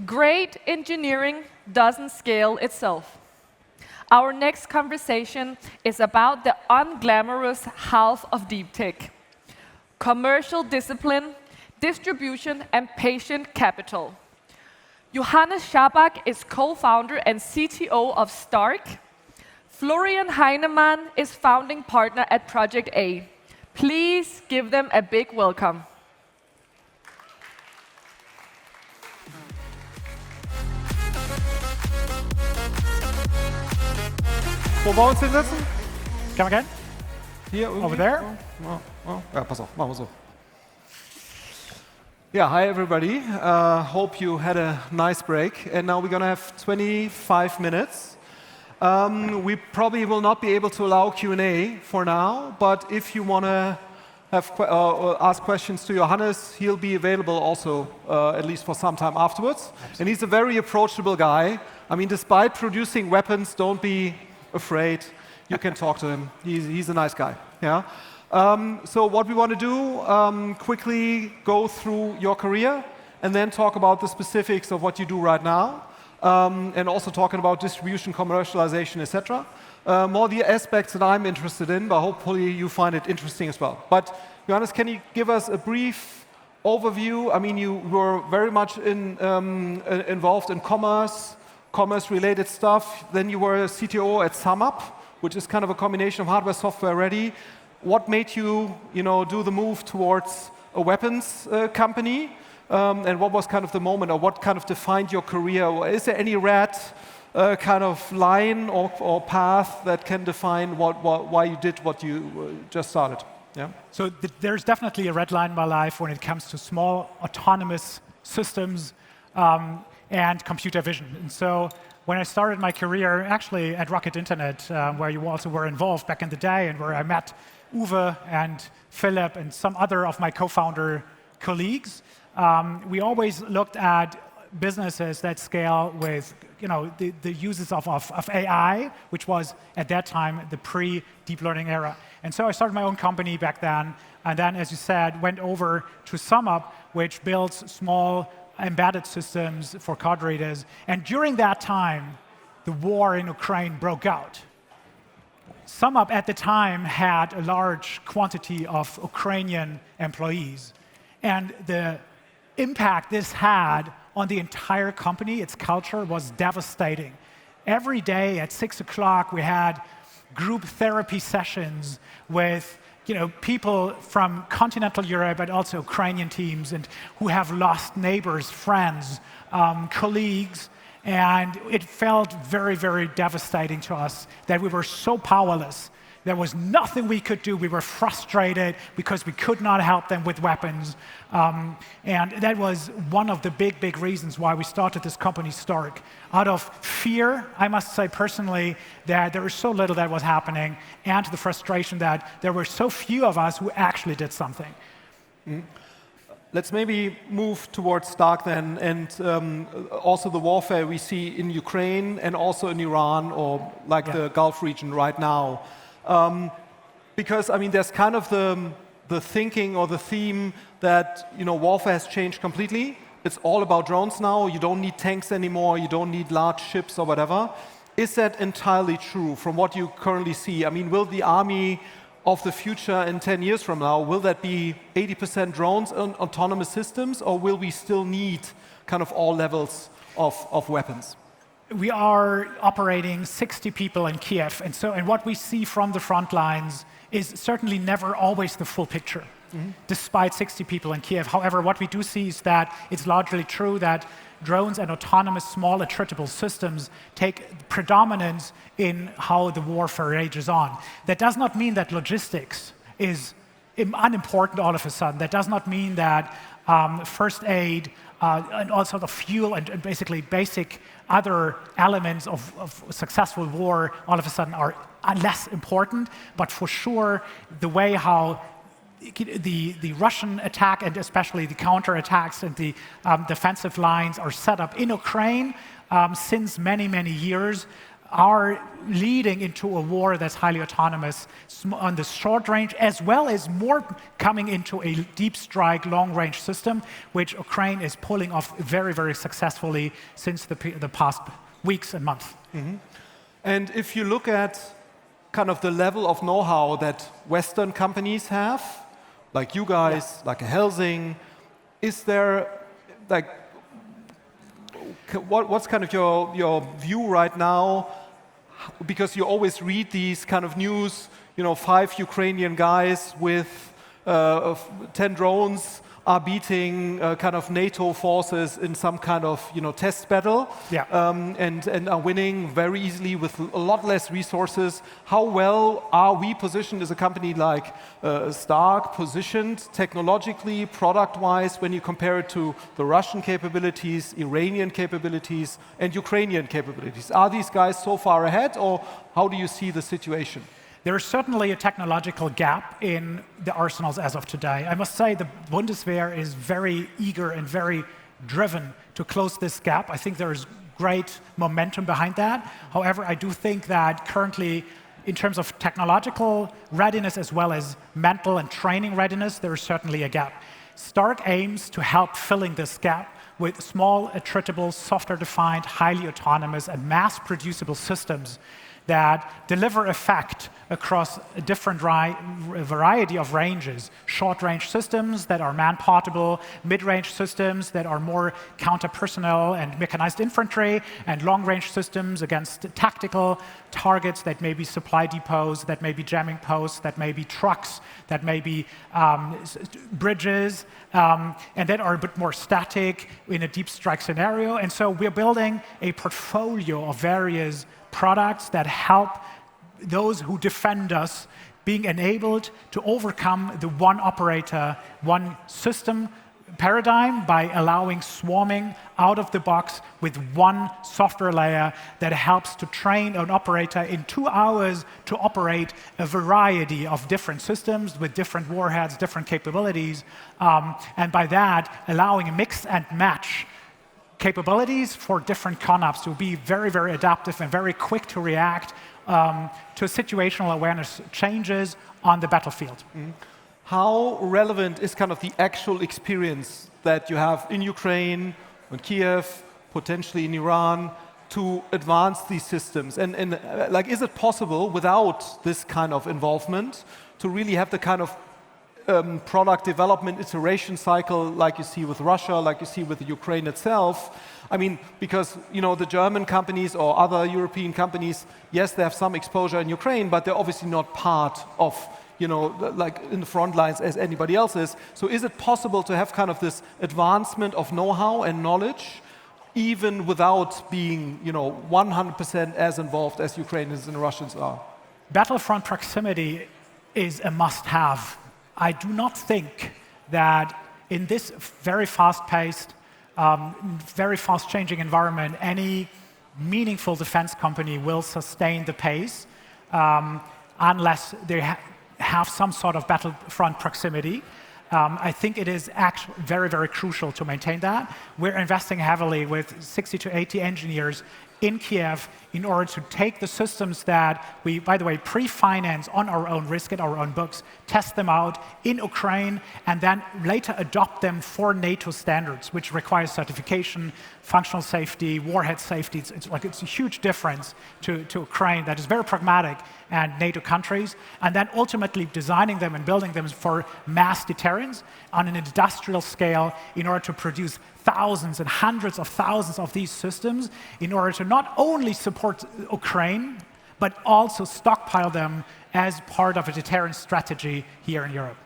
Great engineering doesn't scale itself. Our next conversation is about the unglamorous half of deep tech: commercial discipline, distribution, and patient capital. Johannes Schaback is co-founder and CTO of Stark. Florian Heinemann is founding partner at Project A. Please give them a big welcome. Wo wollen wir uns hinsetzen? Come again? Hier irgendwie? Over there? Ja, pass auf, machen wir so. Yeah, hi everybody. Hope you had a nice break. And now we're going to have 25 minutes. We probably will not be able to allow Q&A for now, but if you want to ask questions to Johannes, he'll be available also, at least for some time afterwards. Absolutely. And he's a very approachable guy. I mean, despite producing weapons, don't be afraid. You can talk to him. He's a nice guy. Yeah. So what we want to do, quickly go through your career and then talk about the specifics of what you do right now, and also talking about distribution, commercialization, etc. More the aspects that I'm interested in, but hopefully you find it interesting as well. But Johannes, can you give us a brief overview? I mean, you were very much involved in commerce-related stuff. Then you were a CTO at SumUp, which is kind of a combination of hardware, software ready. What made you, do the move towards a weapons company? And what was kind of the moment, or what kind of defined your career? Is there any red kind of line or path that can define why you did what you just started? Yeah. So there's definitely a red line in my life when it comes to small autonomous systems and computer vision. And so when I started my career, actually at Rocket Internet, where you also were involved back in the day, and where I met Uwe and Philip and some other of my co-founder colleagues, we always looked at businesses that scale with the uses of AI, which was at that time the pre-deep learning era. And so I started my own company back then, and then, as you said, went over to SumUp, which builds small embedded systems for card readers. And during that time, the war in Ukraine broke out. SumUp at the time had a large quantity of Ukrainian employees. And the impact this had on the entire company, its culture, was devastating. Every day at 6 o'clock, we had group therapy sessions with people from continental Europe, but also Ukrainian teams, and who have lost neighbors, friends, colleagues. And it felt very, very devastating to us that we were so powerless. There was nothing we could do. We were frustrated because we could not help them with weapons. And that was one of the big reasons why we started this company, Stark. Out of fear, I must say personally, that there was so little that was happening, and the frustration that there were so few of us who actually did something. Mm-hmm. Let's maybe move towards Stark then, and also the warfare we see in Ukraine and also in Iran, or the Gulf region right now. Because, I mean, there's kind of the thinking or the theme that, warfare has changed completely. It's all about drones now. You don't need tanks anymore. You don't need large ships or whatever. Is that entirely true from what you currently see? I mean, will the army of the future in 10 years from now, will that be 80% drones and autonomous systems, or will we still need kind of all levels of weapons? We are operating 60 people in Kiev, and what we see from the front lines is certainly never always the full picture, despite 60 people in Kiev. However, what we do see is that it's largely true that drones and autonomous small attritable systems take predominance in how the warfare rages on. That does not mean that logistics is unimportant all of a sudden. That does not mean that first aid and also the fuel and basically basic other elements of successful war all of a sudden are less important. But for sure, the way how the Russian attack and especially the counterattacks and the defensive lines are set up in Ukraine since many years are leading into a war that's highly autonomous on the short range, as well as more coming into a deep strike, long range system, which Ukraine is pulling off very, very successfully since the past weeks and months. And if you look at kind of the level of know-how that Western companies have, like you guys, like a Helsing, is there, like, what's kind of your view right now? Because you always read these kind of news, 5 Ukrainian guys with 10 drones are beating kind of NATO forces in some kind of test battle, and are winning very easily with a lot less resources. How well are we positioned as a company like Stark, positioned technologically, product-wise, when you compare it to the Russian capabilities, Iranian capabilities, and Ukrainian capabilities? Are these guys so far ahead, or how do you see the situation? There is certainly a technological gap in the arsenals as of today. I must say the Bundeswehr is very eager and very driven to close this gap. I think there is great momentum behind that. However, I do think that currently, in terms of technological readiness as well as mental and training readiness, there is certainly a gap. Stark aims to help filling this gap with small, attritable, software-defined, highly autonomous, and mass-producible systems that deliver effect across a different variety of ranges. Short-range systems that are man-portable, mid-range systems that are more counter-personnel and mechanized infantry, and long-range systems against tactical targets that may be supply depots, that may be jamming posts, that may be trucks, that may be bridges, and that are a bit more static in a deep strike scenario. And so we're building a portfolio of various products that help those who defend us being enabled to overcome the one operator, one system paradigm by allowing swarming out of the box with one software layer that helps to train an operator in 2 hours to operate a variety of different systems with different warheads, different capabilities, and by that allowing a mix and match capabilities for different ConOps to be very, very adaptive and very quick to react to situational awareness changes on the battlefield. How relevant is kind of the actual experience that you have in Ukraine, in Kiev, potentially in Iran, to advance these systems? And like, is it possible without this kind of involvement to really have the kind of product development iteration cycle like you see with Russia, like you see with the Ukraine itself? I mean, because the German companies or other European companies, yes, they have some exposure in Ukraine, but they're obviously not part of like in the front lines as anybody else is. So is it possible to have kind of this advancement of know-how and knowledge even without being 100% as involved as Ukrainians and Russians are? Battlefront proximity is a must-have. I do not think that in this very fast-paced, very fast-changing environment, any meaningful defense company will sustain the pace unless they have some sort of battlefront proximity. I think it is actually very, very crucial to maintain that. We're investing heavily with 60 to 80 engineers in Kiev in order to take the systems that we, by the way, pre-finance on our own risk at our own books, test them out in Ukraine, and then later adopt them for NATO standards, which requires certification, functional safety, warhead safety. It's a huge difference to Ukraine that is very pragmatic and NATO countries, and then ultimately designing them and building them for mass deterrence on an industrial scale in order to produce thousands and hundreds of thousands of these systems in order to not only support Ukraine, but also stockpile them as part of a deterrence strategy here in Europe.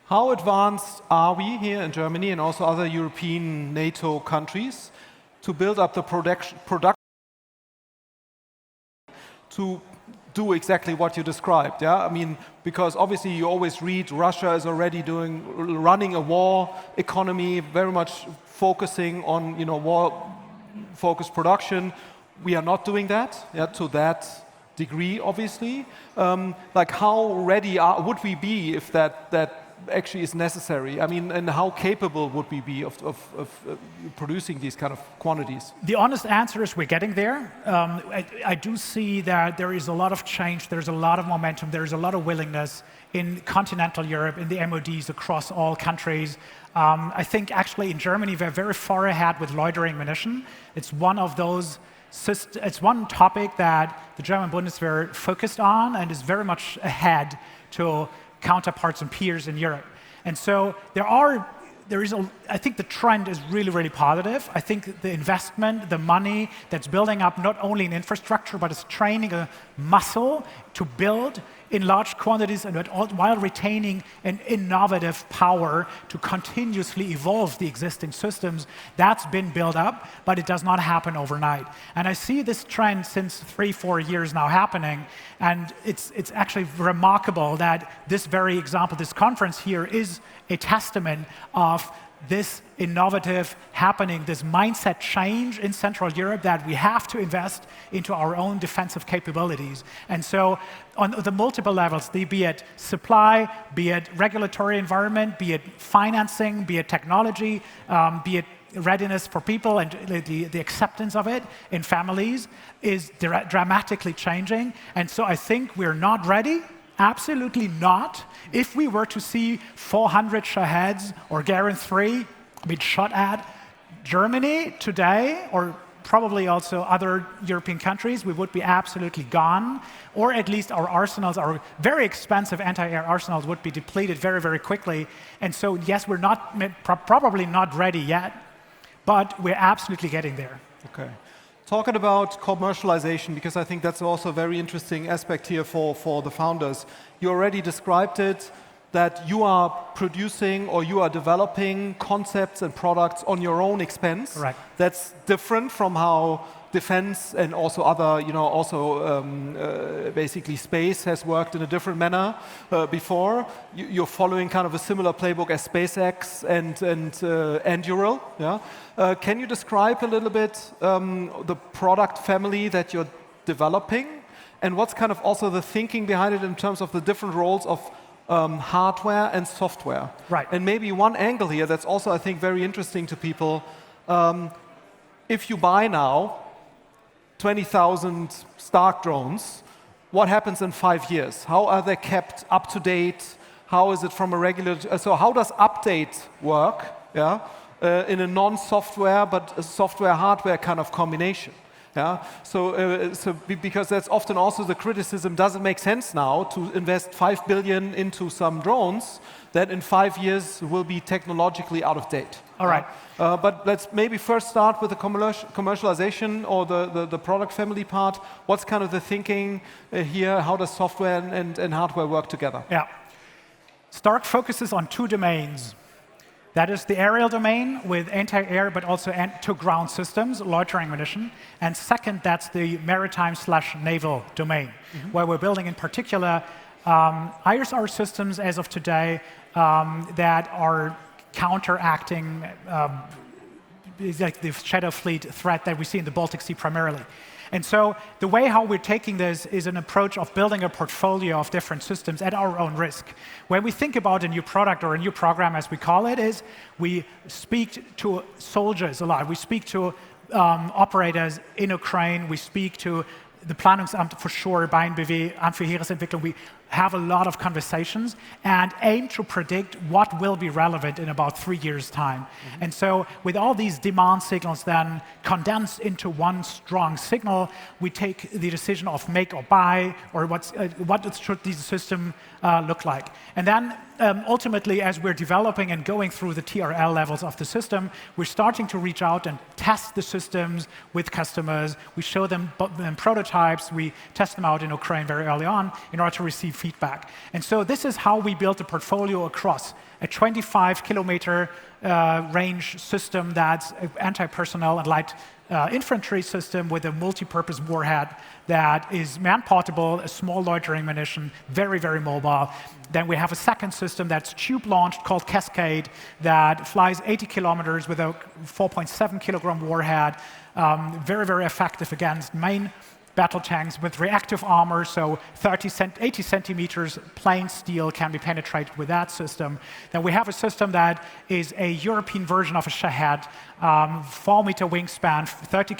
How advanced are we here in Germany and also other European NATO countries to build up the production to do exactly what you described? Yeah, I mean, because obviously you always read Russia is already running a war economy, very much focusing on war-focused production. We are not doing that, to that degree, obviously. Like, how ready would we be if that actually is necessary? I mean, and how capable would we be of producing these kind of quantities? The honest answer is we're getting there. I do see that there is a lot of change, there's a lot of momentum, there's a lot of willingness in continental Europe, in the MODs across all countries. I think actually in Germany we're very far ahead with loitering munition. It's one of those. It's one topic that the German Bundeswehr focused on and is very much ahead to counterparts and peers in Europe. And so I think the trend is really, really positive. I think the investment, the money that's building up not only in infrastructure, but it's training a muscle to build in large quantities and while retaining an innovative power to continuously evolve the existing systems, that's been built up, but it does not happen overnight. And I see this trend since 3-4 years now happening, and it's actually remarkable that this very example, this conference here, is a testament of this innovative happening, this mindset change in Central Europe that we have to invest into our own defensive capabilities. And so on the multiple levels, be it supply, be it regulatory environment, be it financing, be it technology, be it readiness for people and the acceptance of it in families is dramatically changing. And so I think we're not ready. Absolutely not. If we were to see 400 Shaheds or Garand 3 being shot at Germany today, or probably also other European countries, we would be absolutely gone. Or at least our arsenals, our very expensive anti-air arsenals, would be depleted very, very quickly. And so, yes, we're probably not ready yet, but we're absolutely getting there. Okay. Talking about commercialization, because I think that's also a very interesting aspect here for the founders. You already described it, that you are producing or you are developing concepts and products on your own expense. Right. That's different from how defense and also other, basically space has worked in a different manner before. You're following kind of a similar playbook as SpaceX and Anduril. Yeah? Can you describe a little bit the product family that you're developing, and what's kind of also the thinking behind it in terms of the different roles of hardware and software? Right. And maybe one angle here that's also, I think, very interesting to people. If you buy now 20,000 Stark drones, what happens in 5 years? How are they kept up to date? How is it from a regular? So how does update work? Yeah, in a non-software but a software-hardware kind of combination. Yeah, because that's often also the criticism. Does it make sense now to invest 5 billion into some drones that in 5 years will be technologically out of date? All right. But let's maybe first start with the commercialization or the product family part. What's kind of the thinking here? How does software and hardware work together? Yeah. Stark focuses on 2 domains. That is the aerial domain with anti-air, but also to-ground systems, loitering munition. And second, that's the maritime/naval domain, where we're building in particular ISR systems as of today that are counteracting like the Shadow Fleet threat that we see in the Baltic Sea primarily. And so the way how we're taking this is an approach of building a portfolio of different systems at our own risk. When we think about a new product or a new program, as we call it, is we speak to soldiers a lot. We speak to operators in Ukraine. We speak to the Planungsamt for sure, BAINBW, Amt für Heeresentwicklung. We have a lot of conversations and aim to predict what will be relevant in about 3 years' time. And so with all these demand signals then condensed into one strong signal, we take the decision of make or buy, or what should this system look like. And then ultimately, as we're developing and going through the TRL levels of the system, we're starting to reach out and test the systems with customers. We show them prototypes. We test them out in Ukraine very early on in order to receive feedback. And so this is how we built a portfolio across a 25-kilometer range system that's an anti-personnel and light infantry system with a multi-purpose warhead that is man-portable, a small loitering munition, very, very mobile. Then we have a second system that's tube-launched called Cascade that flies 80 kilometers with a 4.7 kilogram warhead, very, very effective against main battle tanks with reactive armor, so 80 centimeters plain steel can be penetrated with that system. Then we have a system that is a European version of a Shahed, 4-meter wingspan, 50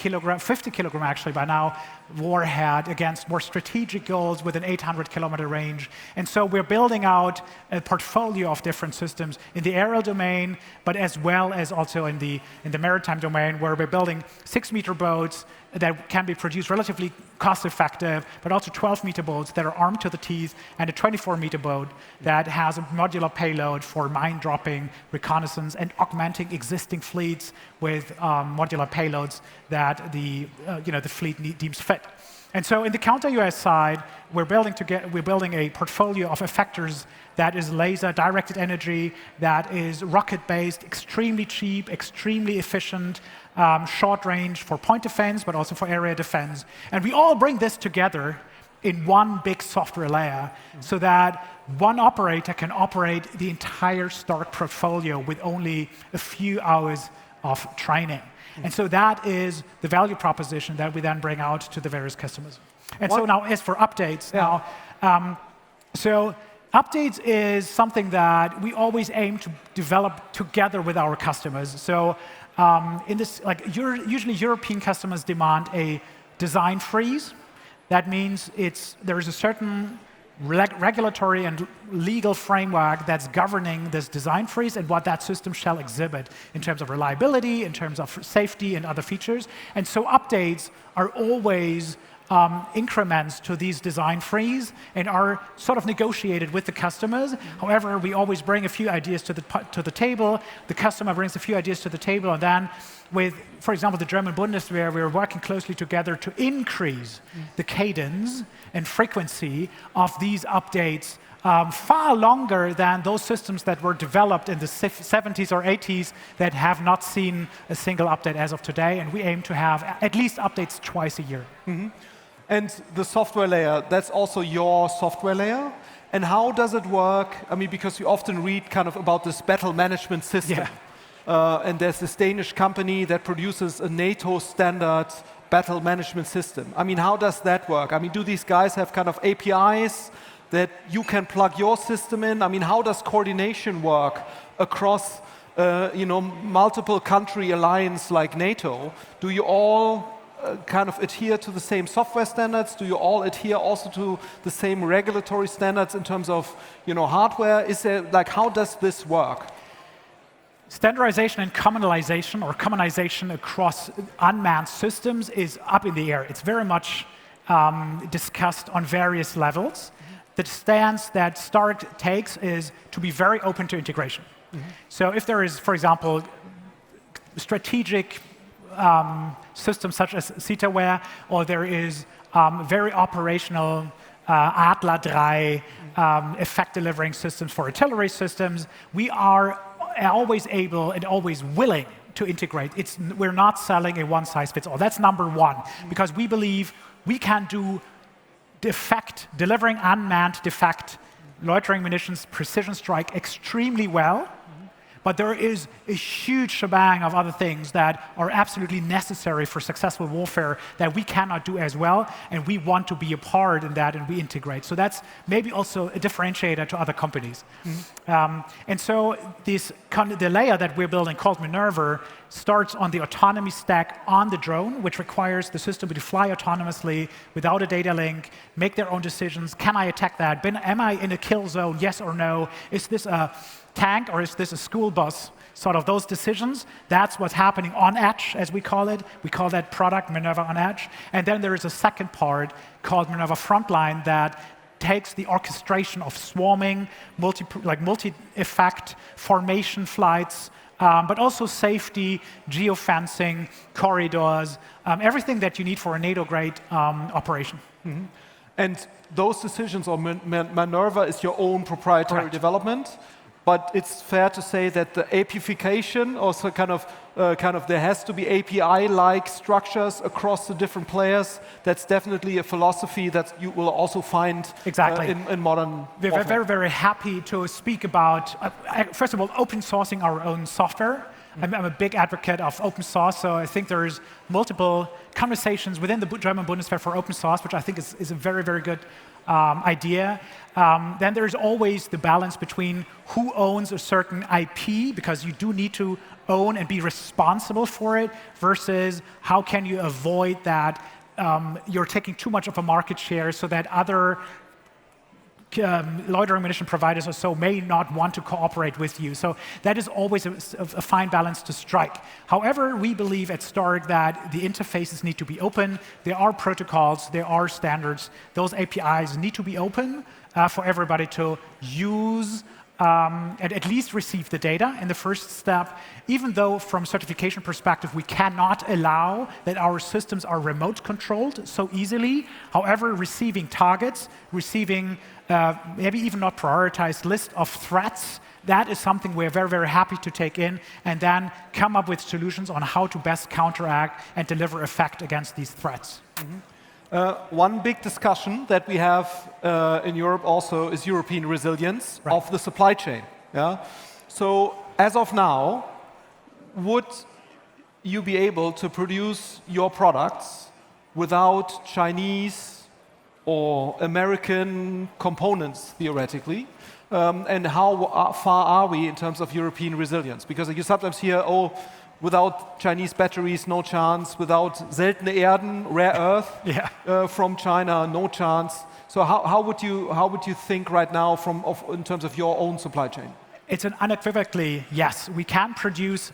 kilogram actually by now, warhead against more strategic goals with an 800-kilometer range. And so we're building out a portfolio of different systems in the aerial domain, but as well as also in the maritime domain, where we're building 6-meter boats that can be produced relatively cost-effective, but also 12-meter boats that are armed to the teeth, and a 24-meter boat that has a modular payload for mine dropping, reconnaissance, and augmenting existing fleets with modular payloads that the fleet deems fit. And so in the counter-UAS side, we're building a portfolio of effectors that is laser-directed energy, that is rocket-based, extremely cheap, extremely efficient, short range for point defense, but also for area defense. And we all bring this together in one big software layer so that one operator can operate the entire Stark portfolio with only a few hours of training. And so that is the value proposition that we then bring out to the various customers. And so now, as for updates, so updates is something that we always aim to develop together with our customers. So in this, usually European customers demand a design freeze. That means there is a certain regulatory and legal framework that's governing this design freeze and what that system shall exhibit in terms of reliability, in terms of safety and other features. And so updates are always increments to these design freeze and are sort of negotiated with the customers. However, we always bring a few ideas to the table. The customer brings a few ideas to the table, and then with, for example, the German Bundeswehr, we're working closely together to increase the cadence and frequency of these updates far longer than those systems that were developed in the 70s or 80s that have not seen a single update as of today. And we aim to have at least updates twice a year. And the software layer, that's also your software layer. And how does it work? I mean, because you often read kind of about this battle management system. Yeah. And there's this Danish company that produces a NATO standard battle management system. I mean, how does that work? I mean, do these guys have kind of APIs that you can plug your system in? I mean, how does coordination work across multiple country alliance like NATO? Do you all kind of adhere to the same software standards? Do you all adhere also to the same regulatory standards in terms of hardware? Is there, how does this work? Standardization and commonization across unmanned systems is up in the air. It's very much discussed on various levels. The stance that Stark takes is to be very open to integration. So if there is, for example, strategic systems such as CETAware, or there is very operational Adler 3 effect delivering systems for artillery systems, we are always able and always willing to integrate. We're not selling a one-size-fits-all. That's number one, because we believe we can do delivering unmanned defect loitering munitions, precision strike extremely well. But there is a huge shebang of other things that are absolutely necessary for successful warfare that we cannot do as well, and we want to be a part in that, and we integrate. So that's maybe also a differentiator to other companies. And so the layer that we're building, called Minerva, starts on the autonomy stack on the drone, which requires the system to fly autonomously without a data link, make their own decisions. Can I attack that? Am I in a kill zone? Yes or no? Is this a tank or is this a school bus? Sort of those decisions. That's what's happening on edge, as we call it. We call that product Minerva on edge. And then there is a second part called Minerva Frontline that takes the orchestration of swarming, multi-effect formation flights, but also safety, geofencing, corridors, everything that you need for a NATO-grade operation. And those decisions, or Minerva, is your own proprietary development. But it's fair to say that the APIfication also kind of there has to be API-like structures across the different players. That's definitely a philosophy that you will also find in modern We're warfare. very, very happy to speak about, first of all, open sourcing our own software. I'm a big advocate of open source, so I think there's multiple conversations within the German Bundeswehr for open source, which I think is a very, very good idea. Then there's always the balance between who owns a certain IP, because you do need to own and be responsible for it, versus how can you avoid that you're taking too much of a market share so that other loitering munition providers or so may not want to cooperate with you. So that is always a fine balance to strike. However, we believe at Stark that the interfaces need to be open. There are protocols, there are standards. Those APIs need to be open for everybody to use and at least receive the data in the first step, even though from a certification perspective, we cannot allow that our systems are remote controlled so easily. However, receiving targets, receiving maybe even not prioritized list of threats, that is something we're very, very happy to take in and then come up with solutions on how to best counteract and deliver effect against these threats. One big discussion that we have in Europe also is European resilience of the supply chain. Yeah? So as of now, would you be able to produce your products without Chinese or American components, theoretically? And how far are we in terms of European resilience? Because you sometimes hear, oh, without Chinese batteries, no chance. Without seltene Erden, rare earth from China, no chance. So how would you think right now in terms of your own supply chain? It's an unequivocally yes. We can produce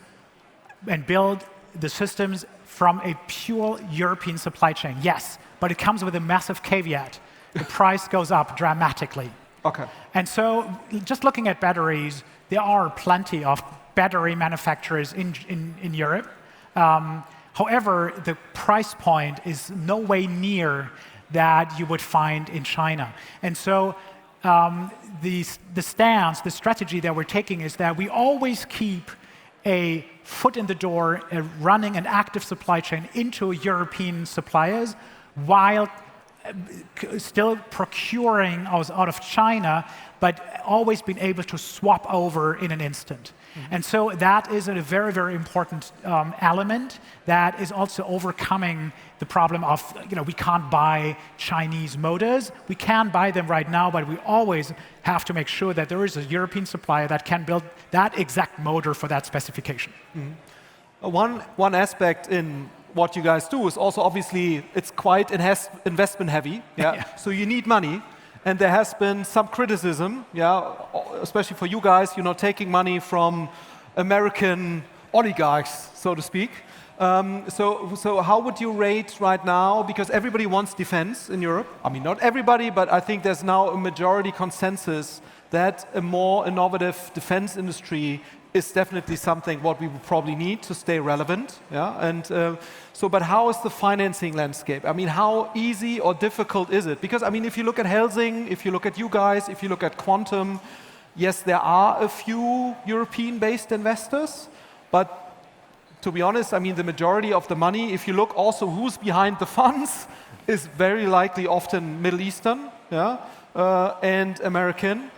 and build the systems from a pure European supply chain, yes. But it comes with a massive caveat. The price goes up dramatically. Okay. And so just looking at batteries, there are plenty of battery manufacturers in Europe. However, the price point is no way near that you would find in China. And so the stance, the strategy that we're taking is that we always keep a foot in the door, running an active supply chain into European suppliers while still procuring out of China, but always being able to swap over in an instant. And so that is a very, very important element that is also overcoming the problem of, we can't buy Chinese motors. We can buy them right now, but we always have to make sure that there is a European supplier that can build that exact motor for that specification. One aspect in what you guys do is also obviously it's quite investment heavy. Yeah? So you need money. And there has been some criticism, especially for you guys, taking money from American oligarchs, so to speak. So how would you rate right now? Because everybody wants defense in Europe. I mean, not everybody, but I think there's now a majority consensus that a more innovative defense industry is definitely something what we would probably need to stay relevant. Yeah? And but how is the financing landscape? I mean, how easy or difficult is it? Because, I mean, if you look at Helsing, if you look at you guys, if you look at Quantum, yes, there are a few European-based investors, but to be honest, I mean, the majority of the money, if you look also who's behind the funds, is very likely often Middle Eastern and American.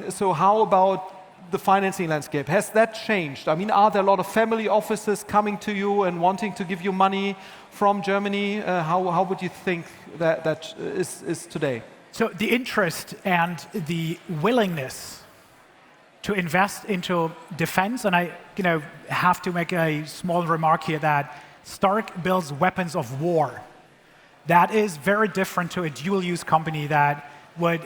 So how about the financing landscape? Has that changed? I mean, are there a lot of family offices coming to you and wanting to give you money from Germany? How would you think that is today? So the interest and the willingness to invest into defense, and I have to make a small remark here that Stark builds weapons of war. That is very different to a dual-use company that would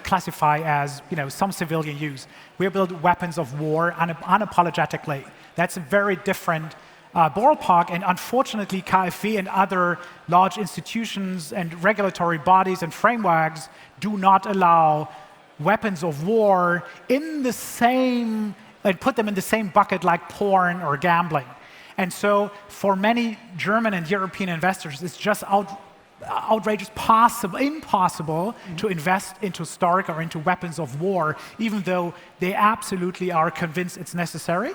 classify as some civilian use. We build weapons of war unapologetically. That's a very different ballpark, and unfortunately KfW and other large institutions and regulatory bodies and frameworks do not allow weapons of war in the same, and put them in the same bucket like porn or gambling. And so for many German and European investors, it's just outrageous, impossible to invest into Stark or into weapons of war, even though they absolutely are convinced it's necessary.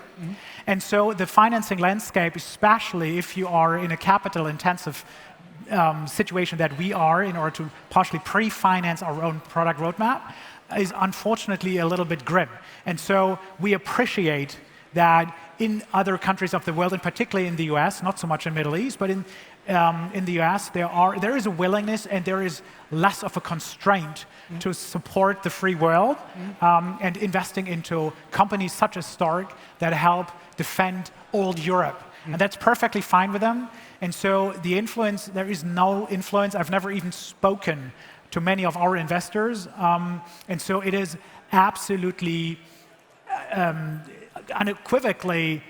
And so the financing landscape, especially if you are in a capital-intensive situation that we are in order to partially pre-finance our own product roadmap, is unfortunately a little bit grim. And so we appreciate that in other countries of the world, and particularly in the US, not so much in the Middle East, but in the US, there is a willingness and there is less of a constraint to support the free world and investing into companies such as Stark that help defend old Europe. And that's perfectly fine with them. And so the influence, there is no influence. I've never even spoken to many of our investors. And so it is absolutely unequivocally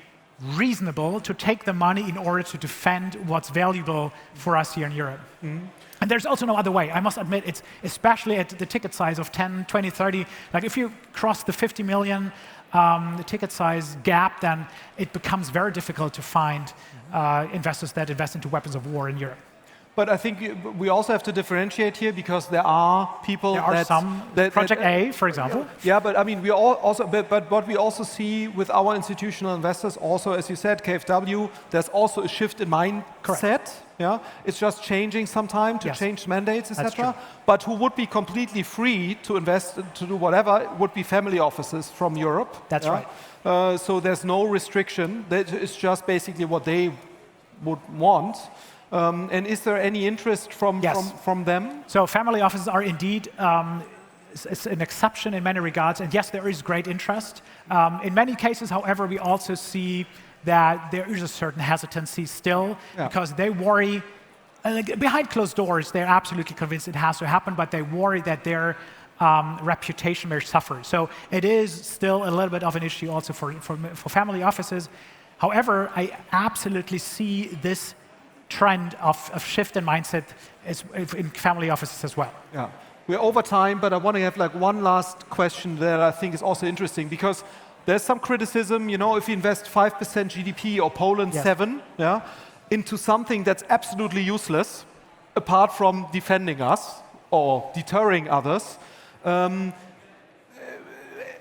reasonable to take the money in order to defend what's valuable for us here in Europe. And there's also no other way. I must admit, it's especially at the ticket size of 10, 20, 30. Like if you cross the 50 million the ticket size gap, then it becomes very difficult to find investors that invest into weapons of war in Europe. But I think we also have to differentiate here because there are people There are some, Project A, for example. Yeah, but I mean, but what we also see with our institutional investors, also as you said, KfW, there's also a shift in mindset. Correct. Yeah, it's just changing sometime to change mandates, etc. But who would be completely free to invest, to do whatever, would be family offices from Europe. That's right. So there's no restriction. It's just basically what they would want. And is there any interest from them? So family offices are indeed it's an exception in many regards. And yes, there is great interest. In many cases, however, we also see that there is a certain hesitancy still because they worry, behind closed doors, they're absolutely convinced it has to happen, but they worry that their reputation may suffer. So it is still a little bit of an issue also for family offices. However, I absolutely see this trend of shift in mindset in family offices as well. Yeah, we're over time, but I want to have like one last question that I think is also interesting because there's some criticism, you know, if you invest 5% GDP or Poland 7, into something that's absolutely useless, apart from defending us or deterring others. And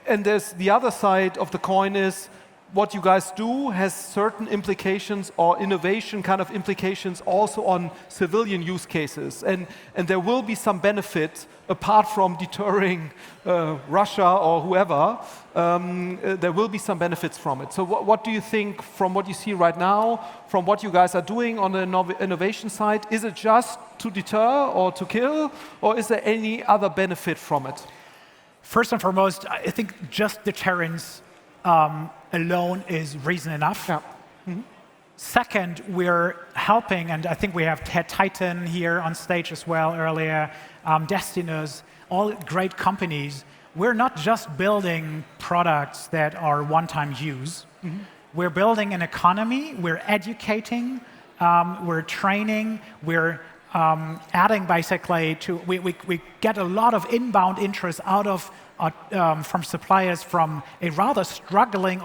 there's the other side of the coin is what you guys do has certain implications or innovation kind of implications also on civilian use cases. And there will be some benefit apart from deterring Russia or whoever. There will be some benefits from it. So what do you think from what you see right now, from what you guys are doing on the innovation side? Is it just to deter or to kill, or is there any other benefit from it? First and foremost, I think just deterrence alone is reason enough. Second, we're helping, and I think we have Titan here on stage as well earlier, Destinus, all great companies. We're not just building products that are one-time use. We're building an economy, we're educating, we're training, we're adding basically to, we get a lot of inbound interest out of from suppliers from a rather struggling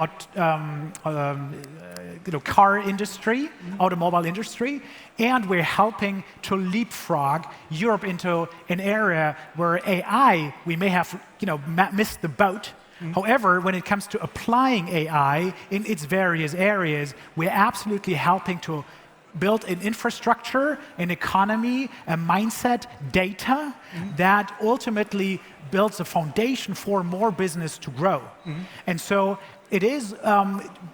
car industry, automobile industry, and we're helping to leapfrog Europe into an area where AI, we may have missed the boat. However, when it comes to applying AI in its various areas, we're absolutely helping to build an infrastructure, an economy, a mindset, data that ultimately builds a foundation for more business to grow. And so it is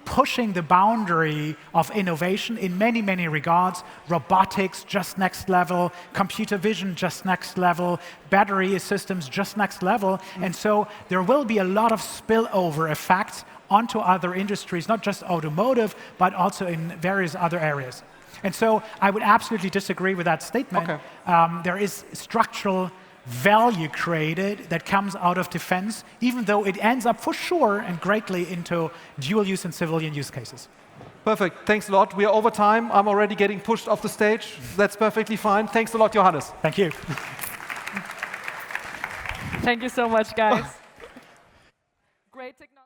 pushing the boundary of innovation in many, many regards. Robotics, just next level. Computer vision, just next level. Battery systems, just next level. And so there will be a lot of spillover effects onto other industries, not just automotive, but also in various other areas. And so I would absolutely disagree with that statement. There is structural value created that comes out of defense, even though it ends up for sure and greatly into dual use and civilian use cases. Perfect. Thanks a lot. We are over time. I'm already getting pushed off the stage. That's perfectly fine. Thanks a lot, Johannes. Thank you. Thank you so much, guys. Great technology.